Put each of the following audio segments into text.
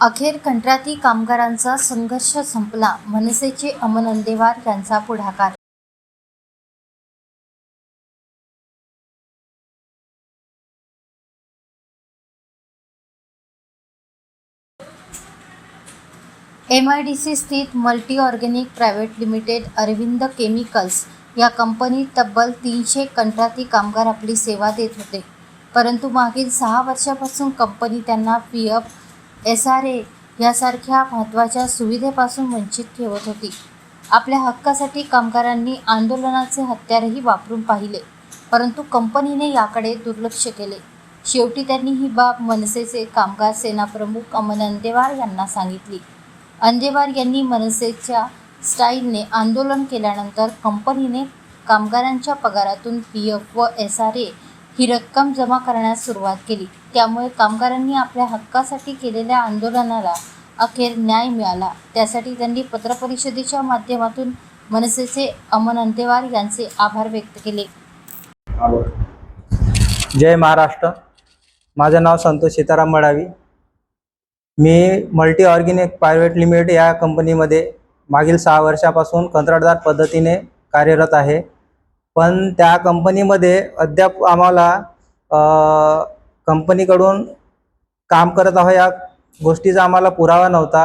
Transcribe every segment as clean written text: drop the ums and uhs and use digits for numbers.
अखेर कंत्राटी कामगारांचा संघर्ष संपला, मनसेचे अमन अंदेवार यांचा पुढाकार। MIDC स्थित multi organic private limited Arvind chemicals या कंपनीत तब्बल 300 कंत्राटी कामगार आपली सेवा देत होते, परंतु मागील 6 वर्षांपासून कंपनी त्यांना PF, SRA यासारख्या महत्त्वाच्या सुविधेपासून वंचित ठेवत होती। आपल्या हक्कासाठी कामगारांनी आंदोलनाचे हत्यारही वापरून पाहिले, परंतु कंपनीने याकडे दुर्लक्ष केले। शेवटी त्यांनी ही बाब मनसेचे कामगार सेना प्रमुख अमन अंदेवार यांना सांगितली। अंदेवार यांनी मनसेच्या स्टाईलने आंदोलन केल्यानंतर कंपनीने कामगारांच्या पगारातून PF व SRA ही रक्कम जमा करण्यास सुरुवात केली। त्यामुळे कामगारांनी आपल्या हक्कासाठी केलेल्या आंदोलनाला अखेर न्याय मिळाला। त्यासाठी त्यांनी पत्रपरिषदेच्या माध्यमातून मनसेचे अमन अंदेवार यांचे आभार व्यक्त केले। जय महाराष्ट्र। माझे नाव संतोष सीताराम मडावी। मी मल्टी ऑर्गॅनिक प्रायव्हेट लिमिटेड या कंपनीमध्ये मागील 6 वर्षापासून कंत्राटदार पद्धतीने कार्यरत आहे। पण त्या कंपनीमध्ये अद्याप आम्हाला कंपनीकडून काम करत आहोत या गोष्टीचा आम्हाला पुरावा नव्हता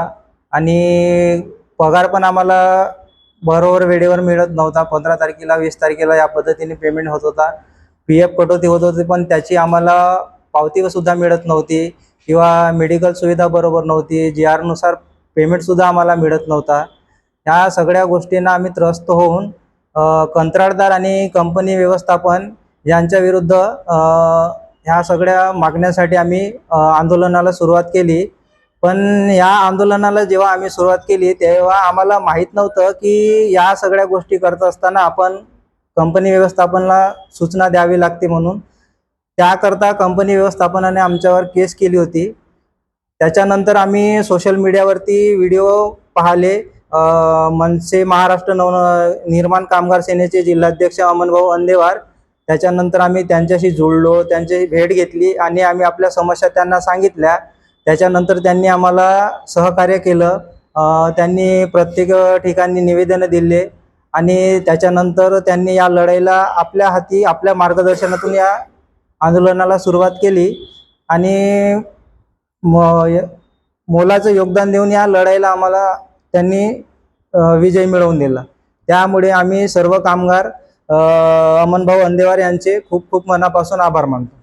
आणि पगार पण आम्हाला बरोबर वेळेवर मिळत नव्हता। 15 तारखेला 20 तारखेला या पद्धतीने पेमेंट होत होता। PF कटौती होत होती, पण त्याची आम्हाला पावती सुद्धा मिळत नव्हती किंवा मेडिकल सुविधा बरोबर नव्हती। GR नुसार पेमेंटसुद्धा आम्हाला मिळत नव्हता। या सगळ्या गोष्टींना आम्ही त्रस्त होऊन कंत्राटदार आणि कंपनी व्यवस्थापन यांच्या विरुद्ध ह्या सगळ्या मागण्यासाठी आम्ही आंदोलनाला सुरुवात केली। पण या आंदोलनाला जेव्हा आम्ही सुरुवात केली तेव्हा आम्हाला माहीत नव्हतं की या सगळ्या गोष्टी करत असताना आपण कंपनी व्यवस्थापनाला सूचना द्यावी लागते म्हणून। त्याकरता कंपनी व्यवस्थापनाने आमच्यावर केस केली होती। त्याच्यानंतर आम्ही सोशल मीडियावरती व्हिडिओ पाहिले। मनसे महाराष्ट्र नवनिर्माण कामगार सेनेचे जिल्हाध्यक्ष अमनभाऊ अंदेवार, त्याच्यानंतर आम्ही त्यांच्याशी जुळलो, त्यांची भेट घेतली आणि आम्ही आपल्या समस्या त्यांना सांगितल्या। त्याच्यानंतर त्यांनी आम्हाला सहकार्य केलं। त्यांनी प्रत्येक ठिकाणी निवेदनं दिले आणि त्याच्यानंतर त्यांनी या लढाईला आपल्या हाती आपल्या मार्गदर्शनातून या आंदोलनाला सुरुवात केली आणि मोलाचं योगदान देऊन या लढाईला आम्हाला त्यांनी विजय मिळवून दिला। त्यामुळे आम्ही सर्व कामगार अमनभाऊ अंदेवार यांचे खूप खूप मनापासून आभार मानतो।